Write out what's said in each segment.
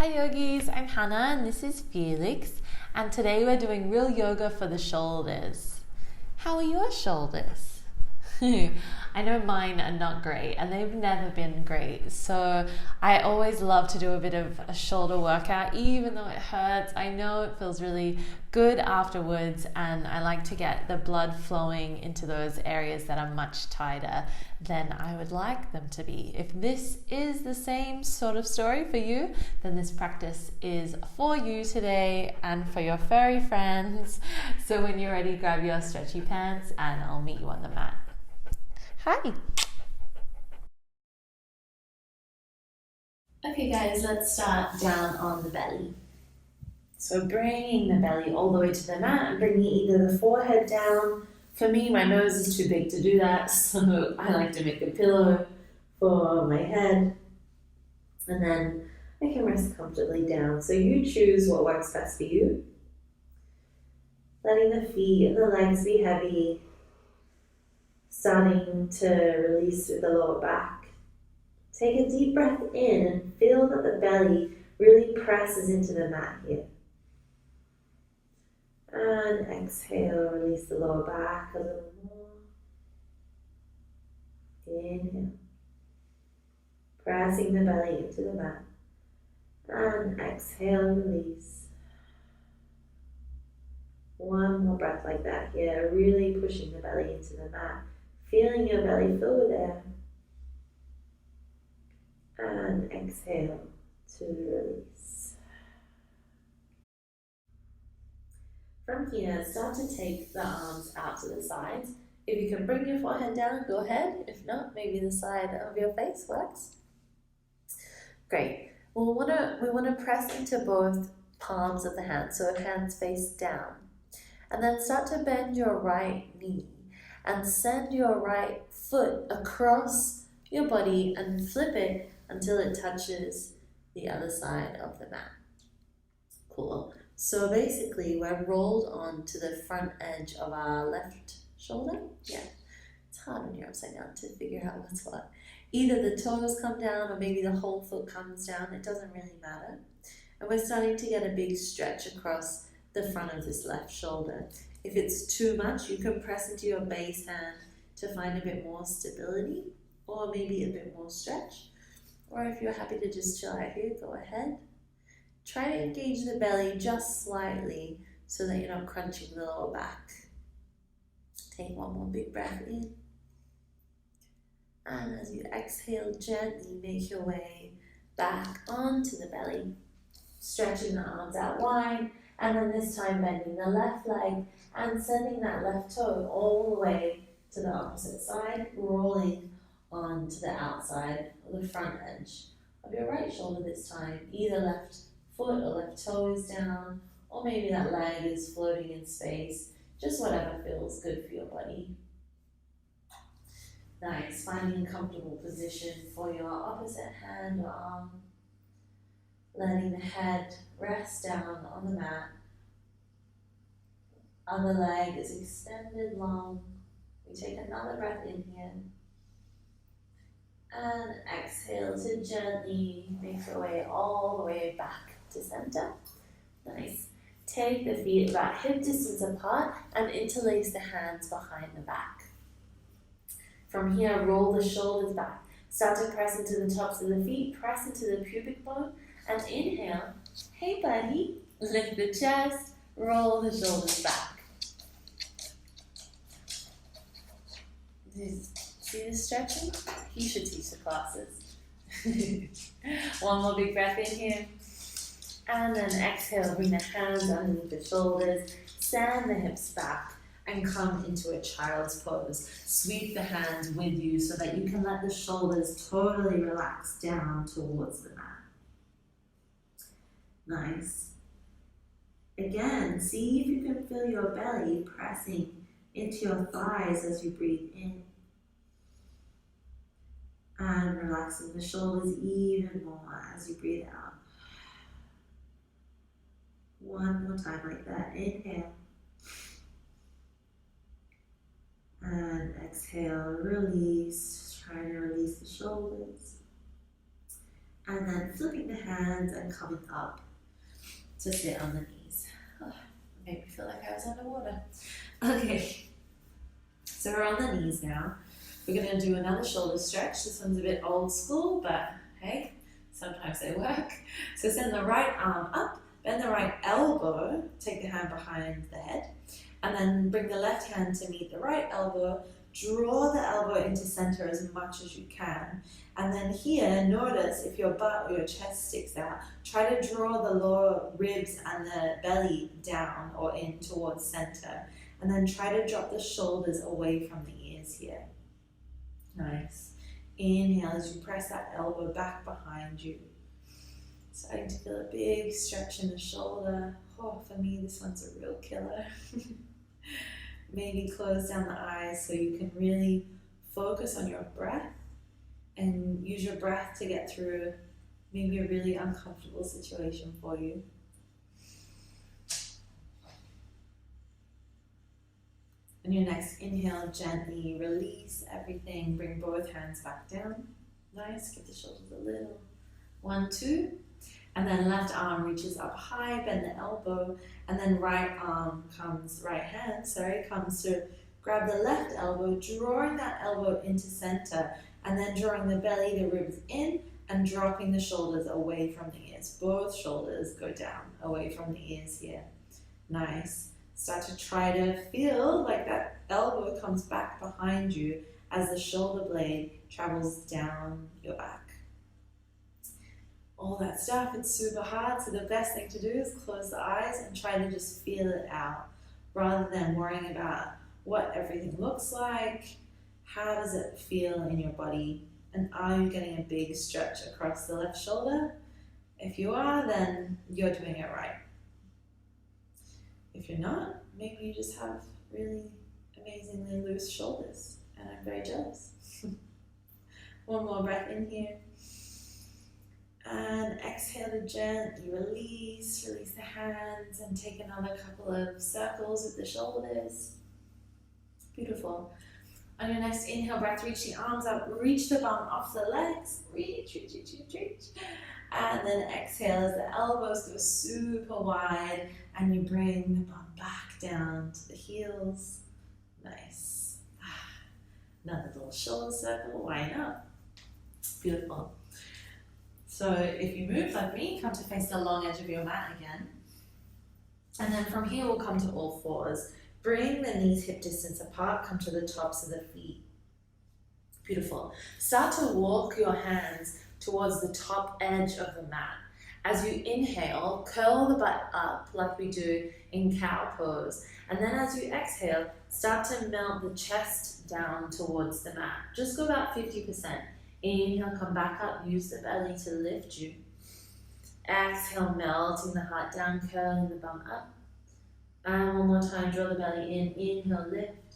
Hi yogis, I'm Hanna and this is Felix, and today we're doing real yoga for the shoulders. How are your shoulders? I know mine are not great and they've never been great, so I always love to do a bit of a shoulder workout even though it hurts. I know it feels really good afterwards, and I like to get the blood flowing into those areas that are much tighter than I would like them to be. If this is the same sort of story for you, then this practice is for you today and for your furry friends. So when you're ready, grab your stretchy pants and I'll meet you on the mat. Hi! Okay guys, let's start down on the belly. So bringing the belly all the way to the mat and bringing either the forehead down. For me, my nose is too big to do that, so I like to make a pillow for my head. And then I can rest comfortably down. So you choose what works best for you. Letting the feet and the legs be heavy. Starting to release through the lower back. Take a deep breath in and feel that the belly really presses into the mat here. And exhale, release the lower back a little more. Inhale. Pressing the belly into the mat. And exhale, release. One more breath like that here, really pushing the belly into the mat. Feeling your belly fill with air. And exhale to release. From here, start to take the arms out to the sides. If you can bring your forehead down, go ahead. If not, maybe the side of your face works. Great. We want to press into both palms of the hands, so hands face down. And then start to bend your right knee and send your right foot across your body and flip it until it touches the other side of the mat. Cool. So basically we're rolled on to the front edge of our left shoulder. Yeah, it's hard when you're upside down to figure out what's what. Either the toes come down or maybe the whole foot comes down. It doesn't really matter. And we're starting to get a big stretch across the front of this left shoulder. If it's too much, you can press into your base hand to find a bit more stability or maybe a bit more stretch. Or if you're happy to just chill out here, go ahead. Try to engage the belly just slightly so that you're not crunching the lower back. Take one more big breath in. And as you exhale, gently make your way back onto the belly. Stretching the arms out wide, and then this time bending the left leg and sending that left toe all the way to the opposite side, rolling onto the outside or the front edge of your right shoulder this time. Either left foot or left toe is down, or maybe that leg is floating in space, just whatever feels good for your body. Nice, finding a comfortable position for your opposite hand or arm. Letting the head rest down on the mat. Other leg is extended long. We take another breath in here. And exhale to gently make your way all the way back to center. Nice. Take the feet about hip distance apart and interlace the hands behind the back. From here, roll the shoulders back. Start to press into the tops of the feet, press into the pubic bone, and inhale. Hey buddy, lift the chest, roll the shoulders back. See the stretching? You should teach the classes. One more big breath in here. And then exhale, bring the hands underneath the shoulders, send the hips back, and come into a child's pose. Sweep the hands with you so that you can let the shoulders totally relax down towards the mat. Nice. Again, see if you can feel your belly pressing into your thighs as you breathe in. And relaxing the shoulders even more as you breathe out. One more time like that. Inhale. And exhale, release. Just trying to release the shoulders. And then flipping the hands and coming up to sit on the knees. Oh, made me feel like I was underwater. Okay, so we're on the knees now. We're going to do another shoulder stretch. This one's a bit old school, but hey, sometimes they work. So send the right arm up, bend the right elbow, take the hand behind the head, and then bring the left hand to meet the right elbow. Draw the elbow into center as much as you can. And then here, notice if your butt or your chest sticks out, try to draw the lower ribs and the belly down or in towards center. And then try to drop the shoulders away from the ears here. Nice. Inhale as you press that elbow back behind you. Starting to feel a big stretch in the shoulder. Oh, for me, this one's a real killer. Maybe close down the eyes so you can really focus on your breath and use your breath to get through maybe a really uncomfortable situation for you. On your next inhale, gently release everything. Bring both hands back down. Nice. Give the shoulders a little. 1, 2. And then left arm reaches up high, bend the elbow, and then right hand comes to grab the left elbow, drawing that elbow into center, and then drawing the belly, the ribs in, and dropping the shoulders away from the ears. Both shoulders go down, away from the ears here. Nice. Start to try to feel like that elbow comes back behind you as the shoulder blade travels down your back. All that stuff, it's super hard, so the best thing to do is close the eyes and try to just feel it out rather than worrying about what everything looks like, how does it feel in your body, and are you getting a big stretch across the left shoulder? If you are, then you're doing it right. If you're not, maybe you just have really amazingly loose shoulders, and I'm very jealous. One more breath in here. And exhale to gently release the hands and take another couple of circles with the shoulders. Beautiful. On your next inhale breath, reach the arms up, reach the bum off the legs, reach. And then exhale as the elbows go super wide and you bring the bum back down to the heels. Nice. Another little shoulder circle, why not? Beautiful. So if you move like me, come to face the long edge of your mat again. And then from here we'll come to all fours. Bring the knees hip distance apart, come to the tops of the feet. Beautiful. Start to walk your hands towards the top edge of the mat. As you inhale, curl the butt up like we do in cow pose. And then as you exhale, start to melt the chest down towards the mat. Just go about 50%. Inhale, come back up, use the belly to lift you. Exhale, melting the heart down, curling the bum up. And one more time, draw the belly in, inhale, lift.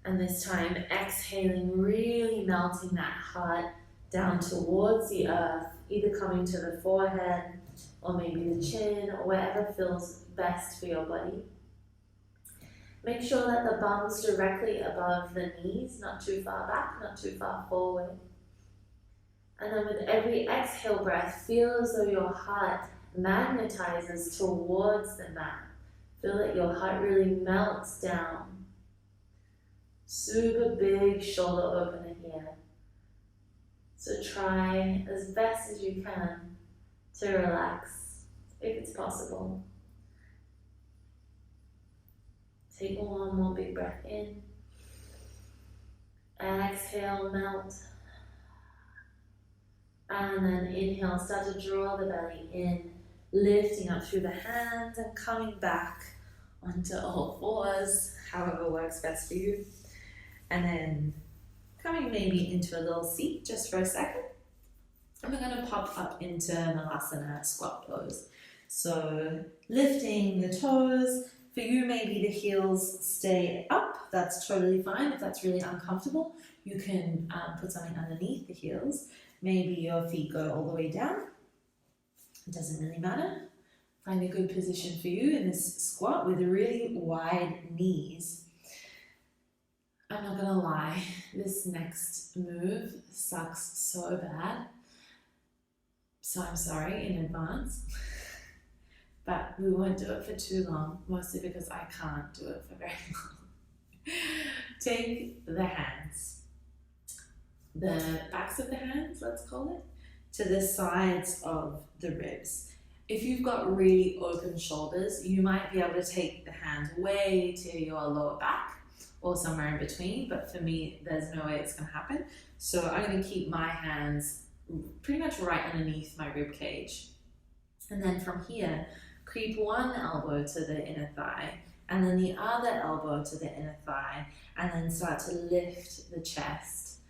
And this time, exhaling, really melting that heart down towards the earth, either coming to the forehead or maybe the chin or wherever feels best for your body. Make sure that the bum's directly above the knees, not too far back, not too far forward. And then with every exhale breath, feel as though your heart magnetizes towards the mat. Feel that your heart really melts down. Super big shoulder opener here. So try as best as you can to relax, if it's possible. Take one more big breath in. Exhale, melt. And then inhale, start to draw the belly in, lifting up through the hands and coming back onto all fours, however works best for you. And then coming maybe into a little seat just for a second. And we're going to pop up into Malasana squat pose. So lifting the toes. For you, maybe the heels stay up. That's totally fine. If that's really uncomfortable, you can put something underneath the heels. Maybe your feet go all the way down. It doesn't really matter. Find a good position for you in this squat with really wide knees. I'm not gonna lie, this next move sucks so bad. So I'm sorry in advance, but we won't do it for too long, mostly because I can't do it for very long. Take the hands, the backs of the hands, let's call it, to the sides of the ribs. If you've got really open shoulders, you might be able to take the hands way to your lower back or somewhere in between, but for me, there's no way it's going to happen. So I'm going to keep my hands pretty much right underneath my rib cage. And then from here, creep one elbow to the inner thigh, and then the other elbow to the inner thigh, and then start to lift the chest.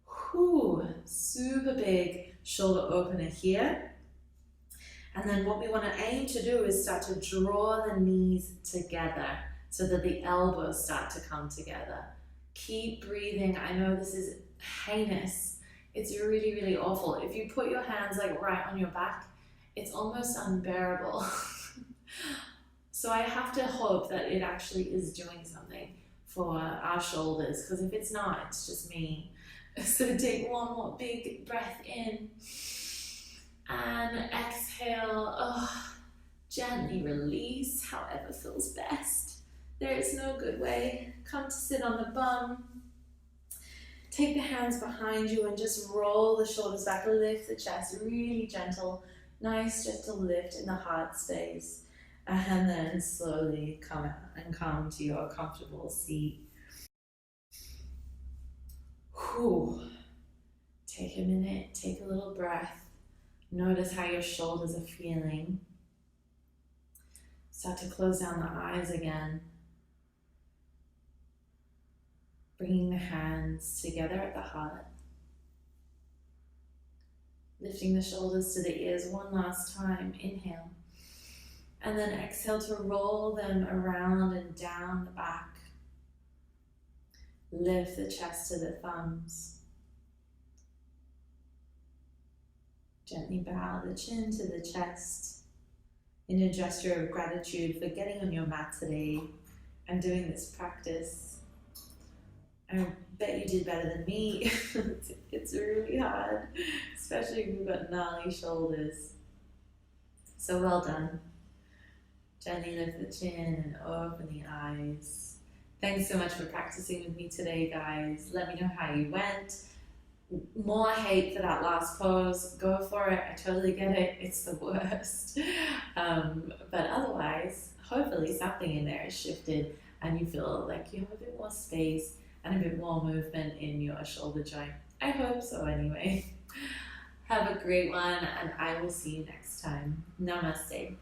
Whew, super big shoulder opener here. And then what we want to aim to do is start to draw the knees together so that the elbows start to come together. Keep breathing. I know this is heinous. It's really, really awful. If you put your hands like right on your back, it's almost unbearable. So I have to hope that it actually is doing something for our shoulders, because if it's not, it's just me. So take one more big breath in and exhale. Oh, gently release, however feels best. There is no good way. Come to sit on the bum. Take the hands behind you and just roll the shoulders back, lift the chest, really gentle, nice gentle lift in the heart space. And then slowly come out and come to your comfortable seat. Whew. Take a minute, take a little breath. Notice how your shoulders are feeling. Start to close down the eyes again. Bringing the hands together at the heart. Lifting the shoulders to the ears one last time. Inhale. And then exhale to roll them around and down the back. Lift the chest to the thumbs. Gently bow the chin to the chest in a gesture of gratitude for getting on your mat today and doing this practice. I bet you did better than me. It's really hard, especially if you've got gnarly shoulders. So well done. Gently lift the chin and open the eyes. Thanks so much for practicing with me today, guys. Let me know how you went. More hate for that last pose. Go for it. I totally get it. It's the worst. But otherwise, hopefully something in there is shifted and you feel like you have a bit more space and a bit more movement in your shoulder joint. I hope so anyway. Have a great one, and I will see you next time. Namaste.